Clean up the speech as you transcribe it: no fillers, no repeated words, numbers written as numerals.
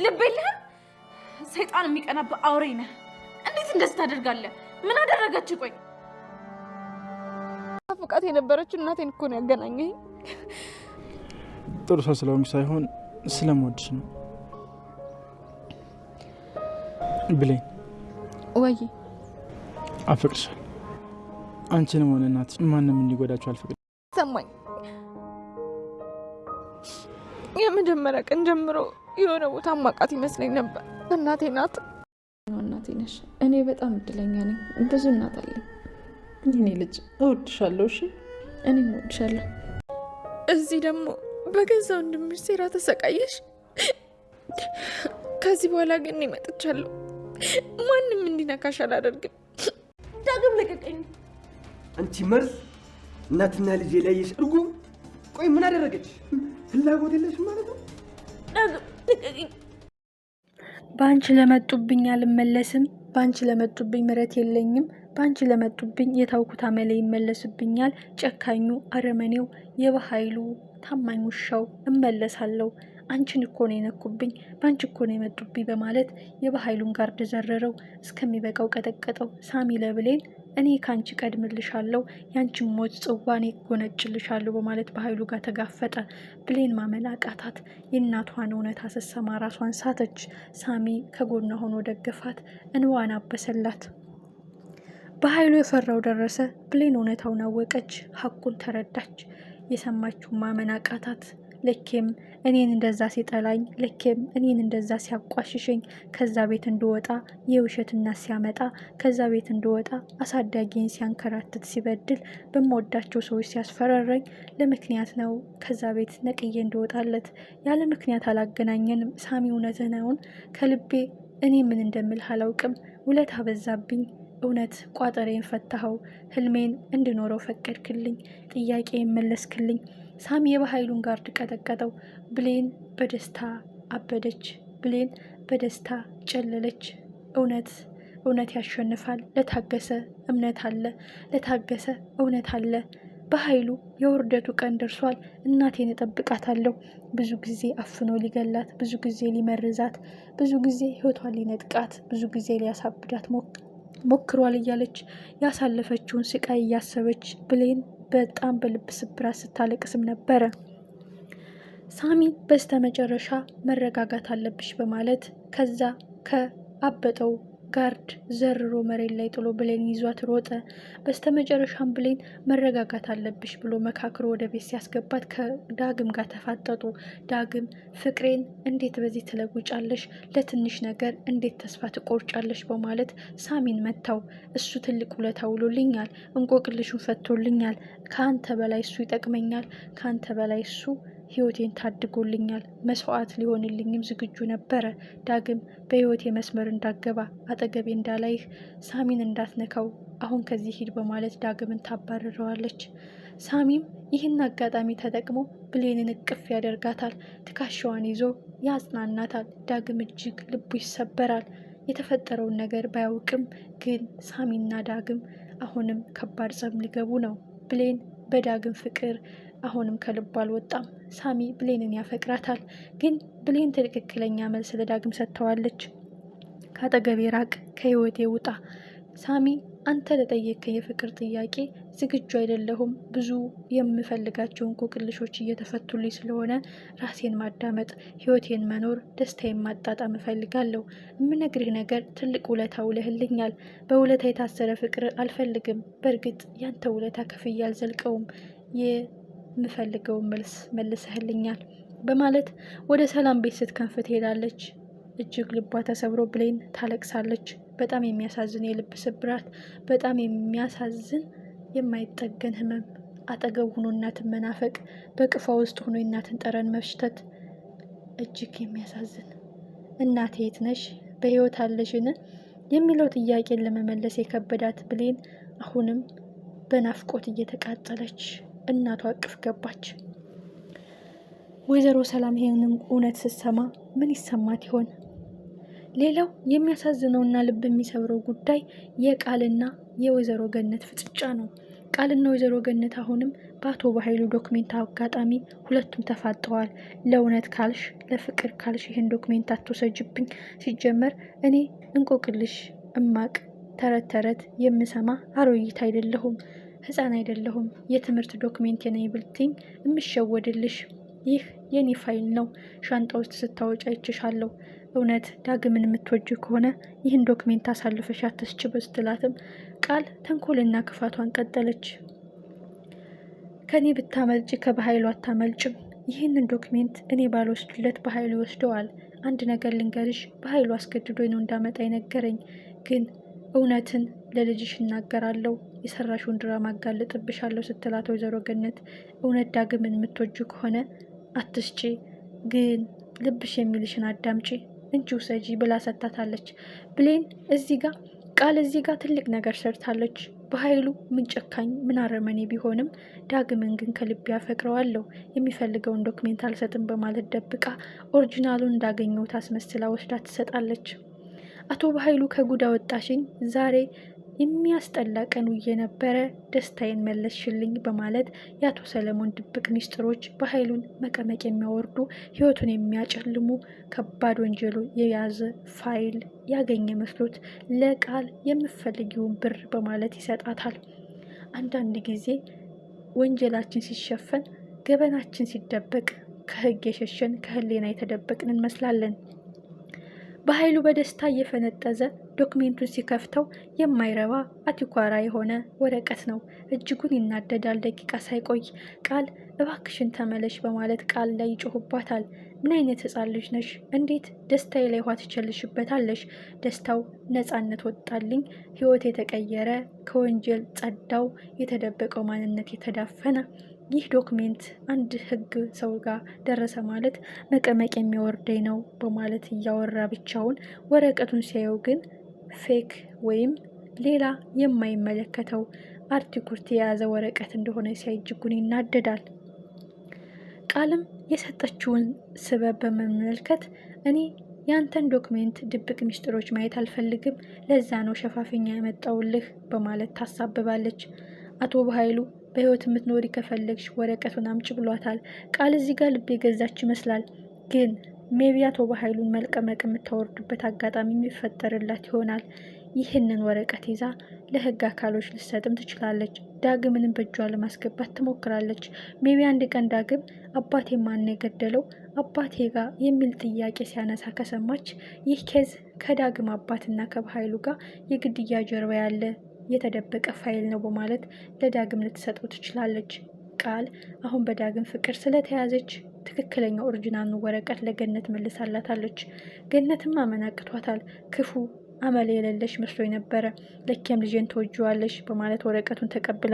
ልብ የለህም? ሰይጣን የሚቀናብህ አውሬ ነህ። እንዴት እንደዚህ ታደርጋለህ? ምን አደረገች? ቆይ ፍቃት የነበረችው እናቴን እኮ ነው ያገናኘኝ። ጥሩ ሰው ስለሆንሽ ሳይሆን ስለምወድሽ ነው። ብሌን ወይ አፈቅርሻለሁ። አንቺንም ሆነ እናትሽ ማንም እንዲጎዳችሁ አልፈቅድም። ሰማኝ። የመጀመሪያ ቀን ጀምሮ የሆነ ቦታ ማቃት ይመስለኝ ነበር። እናቴ ናት። እናቴ ነሽ። እኔ በጣም እድለኛ ነኝ። ብዙ እናት አለኝ። እኔ ልጅ እወድሻለሁ። እሺ እኔም እወድሻለሁ። እዚህ ደግሞ በገዛ ወንድምሽ ሴራ ተሰቃየሽ። ከዚህ በኋላ ግን እኔ መጥቻለሁ። ማንም እንዲነካሽ አላደርግም። ዳግም ልቀቀኝ። አንቺ መርዝ! እናትና ልጅ የለየሽ እርጉም! ቆይ ምን አደረገች? ፍላጎት የለሽም ማለት ነው? ዳግም ልቀቀኝ። በአንቺ ለመጡብኝ አልመለስም። በአንቺ ለመጡብኝ ምሕረት የለኝም። በአንቺ ለመጡብኝ የታውኩት አመሌ ይመለስብኛል። ጨካኙ አረመኔው የበኃይሉ ታማኝ ውሻው እመለሳለሁ። አንቺን እኮ ነው የነኩብኝ፣ በአንቺ እኮ ነው የመጡብኝ በማለት የበኃይሉን ጋርድ ዘረረው። እስከሚበቃው ቀጠቀጠው። ሳሚ ለብሌን እኔ ከአንቺ ቀድምልሻለሁ፣ ያንቺን ሞት ጽዋኔ ጎነጭልሻለሁ በማለት በኃይሉ ጋር ተጋፈጠ። ብሌን ማመን አቃታት። የእናቷን እውነት አሰሰማ ራሷን ሳተች። ሳሚ ከጎኗ ሆኖ ደገፋት፣ እንዋን አበሰላት። በኃይሉ የፈራው ደረሰ። ብሌን እውነታውን አወቀች፣ ሀቁን ተረዳች። የሰማችው ማመን አቃታት። ልኬም እኔን እንደዛ ሲጠላኝ፣ ልኬም እኔን እንደዛ ሲያቋሽሸኝ፣ ከዛ ቤት እንድወጣ የውሸትና ሲያመጣ፣ ከዛ ቤት እንድወጣ አሳዳጊን ሲያንከራትት ሲበድል፣ በምወዳቸው ሰዎች ሲያስፈራረኝ ለምክንያት ነው ከዛ ቤት ነቅዬ እንድወጣለት። ያለ ምክንያት አላገናኘንም። ሳሚ እውነትህን ከልቤ እኔ ምን እንደምልህ አላውቅም። ውለታ በዛብኝ። እውነት ቋጠሬን ፈታኸው፣ ህልሜን እንድኖረው ፈቀድክልኝ፣ ጥያቄን መለስክልኝ። ሳሚ የበኃይሉን ጋርድ ቀጠቀጠው። ብሌን በደስታ አበደች። ብሌን በደስታ ጨለለች። እውነት ያሸንፋል። ለታገሰ እምነት አለ፣ ለታገሰ እውነት አለ። በኃይሉ የውርደቱ ቀን ደርሷል። እናቴን እጠብቃታለሁ። ብዙ ጊዜ አፍኖ ሊገላት፣ ብዙ ጊዜ ሊመርዛት፣ ብዙ ጊዜ ህይወቷን ሊነጥቃት፣ ብዙ ጊዜ ሊያሳብዳት ሞክሯል እያለች ያሳለፈችውን ስቃይ እያሰበች ብሌን በጣም በልብ ስብራት ስታለቅስም ነበረ። ሳሚ በስተመጨረሻ መረጋጋት አለብሽ በማለት ከዛ ከአበጠው ጋርድ ዘርሮ መሬት ላይ ጥሎ ብሌን ይዟት ሮጠ። በስተመጨረሻም ብሌን መረጋጋት አለብሽ ብሎ መካክሮ ወደ ቤት ሲያስገባት ከዳግም ጋር ተፋጠጡ። ዳግም ፍቅሬን እንዴት በዚህ ትለውጫለሽ? ለትንሽ ነገር እንዴት ተስፋ ትቆርጫለሽ? በማለት ሳሚን መታው። እሱ ትልቅ ውለታ ውሎልኛል፣ እንቆቅልሹን ፈቶልኛል፣ ከአንተ በላይ እሱ ይጠቅመኛል፣ ከአንተ በላይ እሱ ህይወቴን ታድጎልኛል፣ መስዋዕት ሊሆንልኝም ዝግጁ ነበረ። ዳግም በህይወቴ መስመር እንዳገባ፣ አጠገቤ እንዳላይህ፣ ሳሚን እንዳትነካው፣ አሁን ከዚህ ሂድ በማለት ዳግምን ታባርረዋለች። ሳሚም ይህን አጋጣሚ ተጠቅሞ ብሌንን እቅፍ ያደርጋታል። ትከሻዋን ይዞ ያጽናናታል። ዳግም እጅግ ልቡ ይሰበራል። የተፈጠረውን ነገር ባያውቅም ግን ሳሚና ዳግም አሁንም ከባድ ጸብ ሊገቡ ነው። ብሌን በዳግም ፍቅር አሁንም ከልቡ አልወጣም። ሳሚ ብሌንን ያፈቅራታል። ግን ብሌን ትክክለኛ መልስ ለዳግም ሰጥተዋለች። ከአጠገቤ ራቅ፣ ከህይወቴ ውጣ። ሳሚ አንተ ለጠየቀኝ የፍቅር ጥያቄ ዝግጁ አይደለሁም። ብዙ የምፈልጋቸው እንቆቅልሾች እየተፈቱልኝ ስለሆነ ራሴን ማዳመጥ፣ ህይወቴን መኖር፣ ደስታዬን ማጣጣም እፈልጋለሁ። የምነግርህ ነገር ትልቅ ውለታ ውለህልኛል። በውለታ የታሰረ ፍቅር አልፈልግም። በእርግጥ ያንተ ውለታ ከፍዬ አልዘልቀውም። የምፈልገውን መልስ መልሰህልኛል በማለት ወደ ሰላም ቤት ስትከንፍ ትሄዳለች። እጅግ ልቧ ተሰብሮ ብሌን ታለቅሳለች። በጣም የሚያሳዝን የልብ ስብራት፣ በጣም የሚያሳዝን የማይጠገን ህመም፣ አጠገብ ሆኖ እናትን መናፈቅ፣ በቅፏ ውስጥ ሆኖ የእናትን ጠረን መሽተት፣ እጅግ የሚያሳዝን። እናቴ የት ነሽ? በህይወት አለሽን? የሚለው ጥያቄን ለመመለስ የከበዳት ብሌን አሁንም በናፍቆት እየተቃጠለች እናቷ እቅፍ ገባች። ወይዘሮ ሰላም ይሄንን እውነት ስትሰማ ምን ይሰማት ይሆን? ሌላው የሚያሳዝነውና ልብ የሚሰብረው ጉዳይ የቃልና የወይዘሮ ገነት ፍጥጫ ነው። ቃልና ወይዘሮ ገነት አሁንም በአቶ በኃይሉ ዶክሜንት አጋጣሚ ሁለቱም ተፋጠዋል። ለእውነት ካልሽ ለፍቅር ካልሽ ይህን ዶክሜንት አትወሰጅብኝ። ሲጀመር እኔ እንቆቅልሽ እማቅ ተረት ተረት የምሰማ አሮይት አይደለሁም፣ ህፃን አይደለሁም። የትምህርት ዶክሜንት የነኝ ብልትኝ የምሸወድልሽ። ይህ የኔ ፋይል ነው። ሻንጣ ውስጥ ስታወጪ አይችሻለሁ። እውነት ዳግምን የምትወጂ ከሆነ ይህን ዶክሜንት አሳልፈሽ አትስጭ ስትላትም ቃል ተንኮልና ክፋቷን ቀጠለች። ከኔ ብታመልጭ ከበኃይሉ አታመልጭም። ይህንን ዶክሜንት እኔ ባልወስድለት በኃይሉ ይወስደዋል። አንድ ነገር ልንገርሽ፣ በኃይሉ አስገድዶኝ ነው እንዳመጣ የነገረኝ። ግን እውነትን ለልጅሽ እናገራለሁ፣ የሰራሽውን ድራማ አጋልጥብሻለሁ ስትላት ወይዘሮ ገነት እውነት ዳግምን የምትወጁ ከሆነ አትስጪ፣ ግን ልብሽ የሚልሽን አዳምጪ እንጂ ውሰጂ ብላ ሰጥታታለች። ብሌን እዚህ ጋር ትልቅ ነገር ሰርታለች። በኃይሉ ምን ጨካኝ ምን አረመኔ ቢሆንም ዳግምን ግን ከልቤ ያፈቅረዋለሁ፣ የሚፈልገውን ዶክሜንት አልሰጥም በማለት ደብቃ ኦሪጂናሉን እንዳገኘው ታስመስላ ወስዳ ትሰጣለች። አቶ በኃይሉ ከጉዳ ወጣሽኝ፣ ዛሬ የሚያስጠላ ቀን ውዬ ነበረ፣ ደስታዬን መለስሽልኝ በማለት የአቶ ሰለሞን ድብቅ ሚስጥሮች በኃይሉን መቀመቅ የሚያወርዱ ህይወቱን የሚያጨልሙ ከባድ ወንጀሉ የያዘ ፋይል ያገኘ መስሎት ለቃል የምፈልጊውን ብር በማለት ይሰጣታል። አንዳንድ ጊዜ ወንጀላችን ሲሸፈን ገበናችን ሲደበቅ ከህግ የሸሸን ከህሊና የተደበቅን እንመስላለን። በኃይሉ በደስታ እየፈነጠዘ ዶክሜንቱን ሲከፍተው የማይረባ አቲኳራ የሆነ ወረቀት ነው። እጅጉን ይናደዳል። ደቂቃ ሳይቆይ ቃል እባክሽን ተመለሽ በማለት ቃል ላይ ይጮሁባታል። ምን አይነት ህፃን ልጅ ነሽ? እንዴት ደስታዬ ላይ ውሃ ትቸልሽበታለሽ? ደስታው ነፃነት ወጣልኝ፣ ህይወት የተቀየረ፣ ከወንጀል ጸዳው፣ የተደበቀው ማንነት የተዳፈነ። ይህ ዶክሜንት አንድ ህግ ሰው ጋር ደረሰ ማለት መቀመቅ የሚወርደኝ ነው በማለት እያወራ ብቻውን ወረቀቱን ሲያየው ግን ፌክ ወይም ሌላ የማይመለከተው አርቲኩርት የያዘ ወረቀት እንደሆነ ሲያይ እጅጉን ይናደዳል። ቃልም የሰጠችውን ስበብ በመመልከት እኔ ያንተን ዶክሜንት ድብቅ ሚስጥሮች ማየት አልፈልግም፣ ለዛ ነው ሸፋፍኛ ያመጣውልህ በማለት ታሳብባለች። አቶ በኃይሉ በህይወት የምትኖሪ ከፈለግሽ ወረቀቱን አምጪ ብሏታል። ቃል እዚህ ጋር ልብ የገዛች ይመስላል። ግን ሜቢ አቶ በኃይሉን መልቀመቅ የምታወርድበት አጋጣሚ የሚፈጠርላት ይሆናል። ይህንን ወረቀት ይዛ ለህግ አካሎች ልሰጥም ትችላለች። ዳግምንም በእጇ ለማስገባት ትሞክራለች። ሜቢ አንድ ቀን ዳግም አባቴ ማን የገደለው አባቴ ጋር የሚል ጥያቄ ሲያነሳ ከሰማች ይህ ኬዝ ከዳግም አባትና ከበኃይሉ ጋር የግድያ ጀርባ ያለ የተደበቀ ፋይል ነው በማለት ለዳግም ልትሰጠው ትችላለች። ቃል አሁን በዳግም ፍቅር ስለተያዘች ትክክለኛ ኦሪጂናል ወረቀት ለገነት መልሳላታለች። ገነትም አመናቅቷታል። ክፉ አመል የሌለሽ መስሎኝ ነበረ፣ ለኬም ልጄን ተወጂዋለሽ በማለት ወረቀቱን ተቀብላ